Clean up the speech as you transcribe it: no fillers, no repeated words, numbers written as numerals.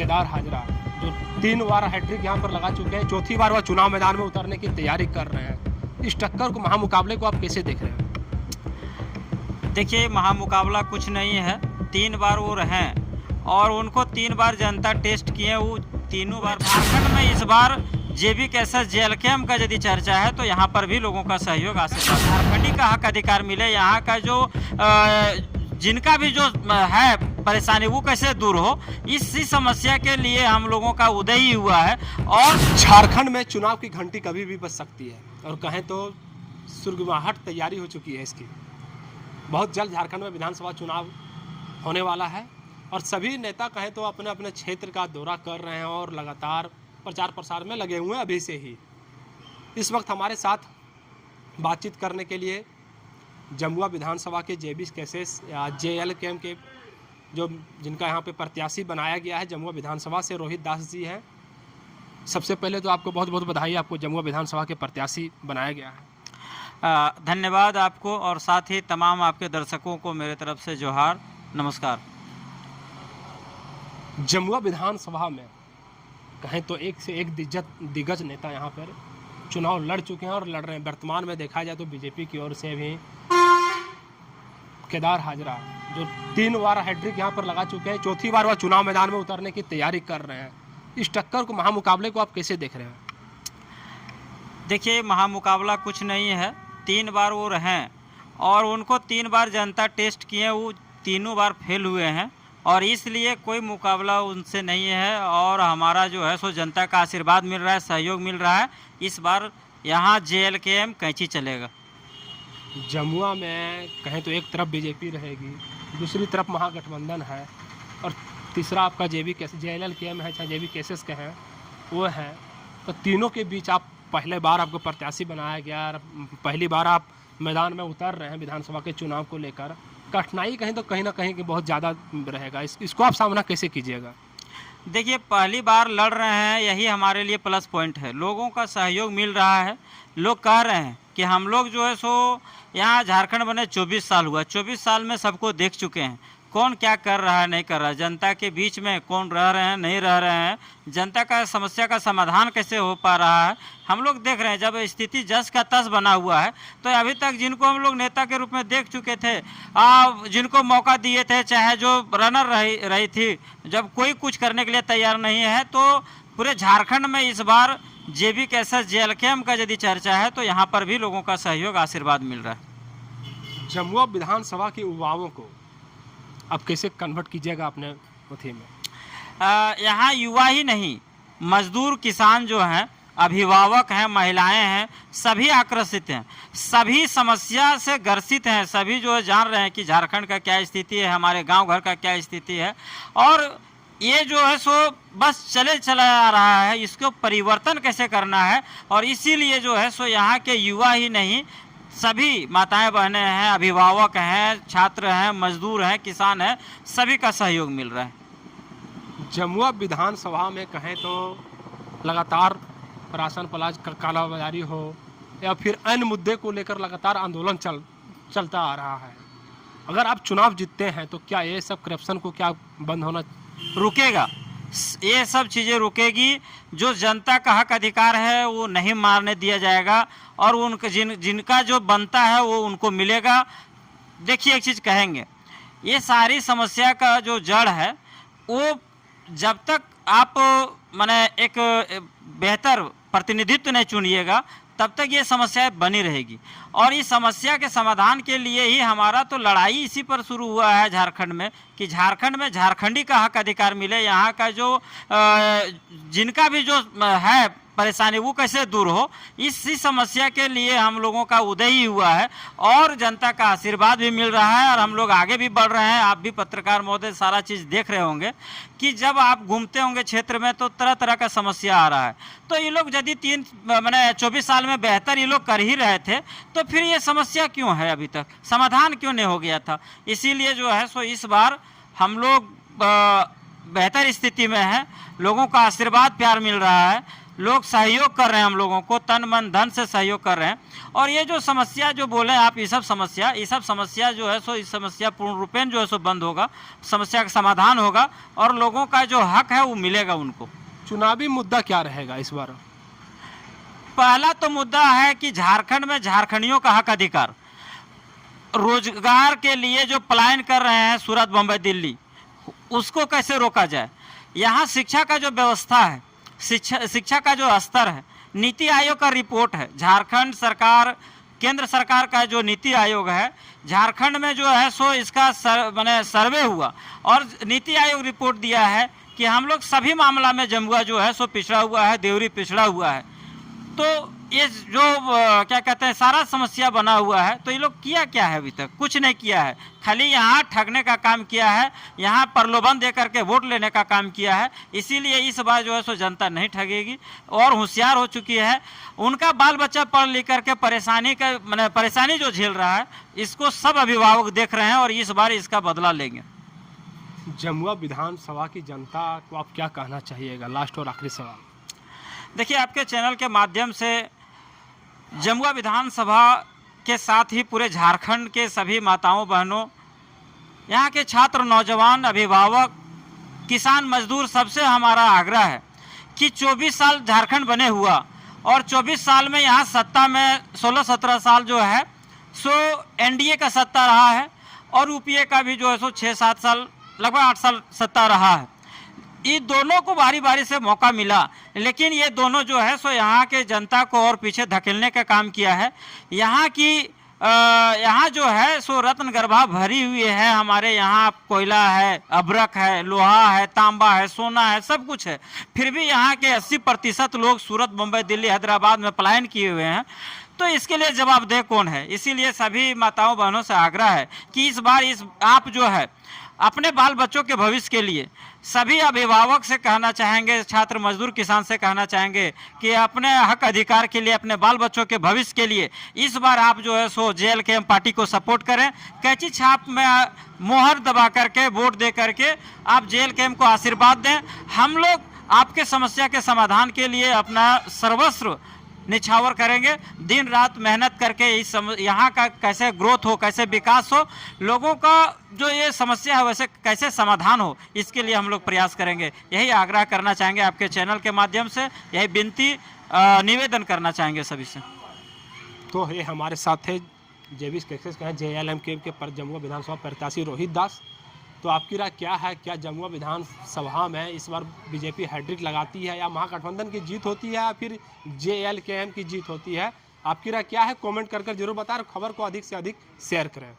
केदार हाजरा जो 3 बार हैट्रिक यहाँ पर लगा चुके हैं, चौथी बार वह चुनाव मैदान में उतरने की तैयारी कर रहे हैं। इस टक्कर को, महामुकाबले को आप कैसे देख रहे हैं? देखिए, महामुकाबला कुछ नहीं है। 3 बार वो रहे और उनको 3 बार जनता टेस्ट किए, वो तीनों बार। झारखंड में इस बार जेबी कैसा जेएलकेएम का यदि चर्चा है तो यहाँ पर भी लोगों का सहयोग आशीर्वाद, झारखंडी का हक अधिकार मिले, यहाँ का जो जिनका भी जो है परेशानी वो कैसे दूर हो, इसी समस्या के लिए हम लोगों का उदय ही हुआ है। और झारखंड में चुनाव की घंटी कभी भी बज सकती है और कहें तो सुरगवाहट तैयारी हो चुकी है इसकी। बहुत जल्द झारखंड में विधानसभा चुनाव होने वाला है और सभी नेता कहें तो अपने अपने क्षेत्र का दौरा कर रहे हैं और लगातार प्रचार प्रसार में लगे हुए हैं अभी से ही। इस वक्त हमारे साथ बातचीत करने के लिए जमुआ विधानसभा के जेबी कैसेस या जेएलकेएम के जो जिनका यहाँ पे प्रत्याशी बनाया गया है जमुआ विधानसभा से, रोहित दास जी हैं। सबसे पहले तो आपको बहुत बहुत बधाई, आपको जमुआ विधानसभा के प्रत्याशी बनाया गया है। धन्यवाद आपको और साथ ही तमाम आपके दर्शकों को मेरे तरफ से जोहार, नमस्कार। जमुआ विधानसभा में कहें तो एक से एक दिग्गज नेता यहाँ पर चुनाव लड़ चुके हैं और लड़ रहे हैं। वर्तमान में देखा जाए तो बीजेपी की ओर से भी केदार हाजरा जो 3 बार हैट्रिक यहाँ पर लगा चुके हैं, चौथी बार वह चुनाव मैदान में उतरने की तैयारी कर रहे हैं। इस टक्कर को, महामुकाबले को आप कैसे देख रहे हैं? देखिए, महामुकाबला कुछ नहीं है। 3 बार वो रहे और उनको 3 बार जनता टेस्ट किए, वो तीनों बार फेल हुए हैं और इसलिए कोई मुकाबला उनसे नहीं है। और हमारा जो है सो जनता का आशीर्वाद मिल रहा है, सहयोग मिल रहा है। इस बार यहाँ जेएलकेएम कैंची चलेगा। जमुआ में कहें तो एक तरफ बीजेपी रहेगी, दूसरी तरफ महागठबंधन है और तीसरा आपका जेएलकेएम है, चाहे जेबी केसेस के हैं वो है। तो तीनों के बीच आप पहले बार आपको प्रत्याशी बनाया गया और पहली बार आप मैदान में उतर रहे हैं विधानसभा के चुनाव को लेकर। कठिनाई कहीं तो कहीं ना कहीं की बहुत ज़्यादा रहेगा, इसको आप सामना कैसे कीजिएगा? देखिए, पहली बार लड़ रहे हैं, यही हमारे लिए प्लस पॉइंट है। लोगों का सहयोग मिल रहा है। लोग कह रहे हैं कि हम लोग जो है सो यहाँ झारखंड बने 24 साल हुआ, 24 साल में सबको देख चुके हैं, कौन क्या कर रहा है नहीं कर रहा है, जनता के बीच में कौन रह रहे हैं नहीं रह रहे हैं, जनता का समस्या का समाधान कैसे हो पा रहा है, हम लोग देख रहे हैं। जब स्थिति जस का तस बना हुआ है तो अभी तक जिनको हम लोग नेता के रूप में देख चुके थे, जिनको मौका दिए थे, चाहे जो रनर रही थी, जब कोई कुछ करने के लिए तैयार नहीं है, तो पूरे झारखंड में इस बार जेबी कैसा जेएलकेएम का यदि चर्चा है तो यहाँ पर भी लोगों का सहयोग आशीर्वाद मिल रहा है। जमुआ विधानसभा के युवाओं को आप कैसे कन्वर्ट कीजिएगा अपने उथी में? यहाँ युवा ही नहीं, मजदूर, किसान जो हैं, अभिभावक हैं, महिलाएं हैं, सभी आक्रोशित हैं, सभी समस्या से ग्रसित हैं। सभी जो है जान रहे हैं कि झारखंड का क्या स्थिति है, हमारे गांव घर का क्या स्थिति है और ये जो है सो बस चला आ रहा है, इसको परिवर्तन कैसे करना है। और इसीलिए जो है सो यहाँ के युवा ही नहीं, सभी माताएं बहनें हैं, अभिभावक हैं, छात्र हैं, मजदूर हैं, किसान हैं, सभी का सहयोग मिल रहा है। जमुआ विधानसभा में कहें तो लगातार राशन प्लाज का कालाबाजारी हो या फिर अन्य मुद्दे को लेकर लगातार आंदोलन चलता आ रहा है। अगर आप चुनाव जीतते हैं तो क्या ये सब करप्शन को क्या बंद होना रुकेगा? ये सब चीज़ें रुकेगी। जो जनता का हक अधिकार है वो नहीं मारने दिया जाएगा और उनके जिनका जो बनता है वो उनको मिलेगा। देखिए, एक चीज़ कहेंगे, ये सारी समस्या का जो जड़ है वो जब तक आप माने एक बेहतर प्रतिनिधित्व नहीं चुनिएगा तब तक ये समस्याएं बनी रहेगी। और इस समस्या के समाधान के लिए ही हमारा तो लड़ाई इसी पर शुरू हुआ है झारखंड में, कि झारखंड में झारखंडी का हक अधिकार मिले, यहाँ का जो जिनका भी जो है परेशानी वो कैसे दूर हो, इसी समस्या के लिए हम लोगों का उदय ही हुआ है और जनता का आशीर्वाद भी मिल रहा है और हम लोग आगे भी बढ़ रहे हैं। आप भी पत्रकार महोदय सारा चीज़ देख रहे होंगे कि जब आप घूमते होंगे क्षेत्र में तो तरह तरह का समस्या आ रहा है। तो ये लोग यदि 24 साल में बेहतर ये लोग कर ही रहे थे तो फिर ये समस्या क्यों है, अभी तक समाधान क्यों नहीं हो गया था? इसीलिए जो है सो इस बार हम लोग बेहतर स्थिति में है, लोगों का आशीर्वाद प्यार मिल रहा है लोग सहयोग कर रहे हैं, हम लोगों को तन मन धन से सहयोग कर रहे हैं। और ये जो समस्या जो बोले आप, ये सब समस्या जो है सो इस समस्या पूर्ण रूपेण जो है सो बंद होगा, समस्या का समाधान होगा और लोगों का जो हक है वो मिलेगा उनको। चुनावी मुद्दा क्या रहेगा इस बार? पहला तो मुद्दा है कि झारखंड में झारखंडियों का हक अधिकार, रोजगार के लिए जो पलायन कर रहे हैं सूरत, बम्बई, दिल्ली, उसको कैसे रोका जाए। यहाँ शिक्षा का जो व्यवस्था है, शिक्षा का जो स्तर है, नीति आयोग का रिपोर्ट है, झारखंड सरकार केंद्र सरकार का जो नीति आयोग है, झारखंड में जो है सो इसका सर्वे हुआ और नीति आयोग रिपोर्ट दिया है कि हम लोग सभी मामला में जमुआ जो है सो पिछड़ा हुआ है, देवरी पिछड़ा हुआ है। तो ये जो क्या कहते हैं सारा समस्या बना हुआ है, तो ये लोग किया क्या है? अभी तक कुछ नहीं किया है, खाली यहाँ ठगने का काम किया है, यहाँ प्रलोभन दे करके वोट लेने का काम किया है। इसीलिए इस बार जो है सो जनता नहीं ठगेगी और होशियार हो चुकी है। उनका बाल बच्चा पढ़ लिख करके परेशानी जो झेल रहा है, इसको सब अभिभावक देख रहे हैं और इस बार इसका बदला लेंगे। जमुआ विधानसभा की जनता को आप क्या कहना चाहिएगा? लास्ट और आखिरी सवाल। देखिए, आपके चैनल के माध्यम से जमुआ विधानसभा के साथ ही पूरे झारखंड के सभी माताओं बहनों, यहाँ के छात्र, नौजवान, अभिभावक, किसान, मजदूर, सबसे हमारा आग्रह है कि 24 साल झारखंड बने हुआ और 24 साल में यहाँ सत्ता में 16-17 साल जो है सो एनडीए का सत्ता रहा है और यूपीए का भी जो है सो 6-7 साल, लगभग 8 साल सत्ता रहा है। ये दोनों को बारी बारी से मौका मिला, लेकिन ये दोनों जो है सो यहाँ के जनता को और पीछे धकेलने का काम किया है। यहाँ जो है सो रत्न गर्भा भरी हुई है। हमारे यहाँ कोयला है, अभ्रक है, लोहा है, तांबा है, सोना है, सब कुछ है। फिर भी यहाँ के 80% लोग सूरत, मुंबई, दिल्ली, हैदराबाद में पलायन किए हुए हैं। तो इसके लिए जवाबदेह कौन है? इसीलिए सभी माताओं बहनों से आग्रह है कि इस बार आप जो है अपने बाल बच्चों के भविष्य के लिए सभी अभिभावक से कहना चाहेंगे, छात्र, मजदूर, किसान से कहना चाहेंगे कि अपने हक अधिकार के लिए, अपने बाल बच्चों के भविष्य के लिए इस बार आप जो है सो JLKM पार्टी को सपोर्ट करें। कैंची छाप में मोहर दबा करके वोट दे करके आप JLKM को आशीर्वाद दें। हम लोग आपके समस्या के समाधान के लिए अपना सर्वस्व निछावर करेंगे, दिन रात मेहनत करके यहाँ का कैसे ग्रोथ हो, कैसे विकास हो, लोगों का जो ये समस्या है वैसे कैसे समाधान हो, इसके लिए हम लोग प्रयास करेंगे। यही आग्रह करना चाहेंगे आपके चैनल के माध्यम से, यही विनती निवेदन करना चाहेंगे सभी से। तो ये हमारे साथ थे JLMKM के पर जमुआ विधानसभा प्रत्याशी रोहित दास। तो आपकी राय क्या है? क्या जमुआ विधानसभा में इस बार बीजेपी हैट्रिक लगाती है या महागठबंधन की जीत होती है या फिर JLKM की जीत होती है? आपकी राय क्या है? कमेंट कर जरूर बताएं। खबर को अधिक से अधिक शेयर करें।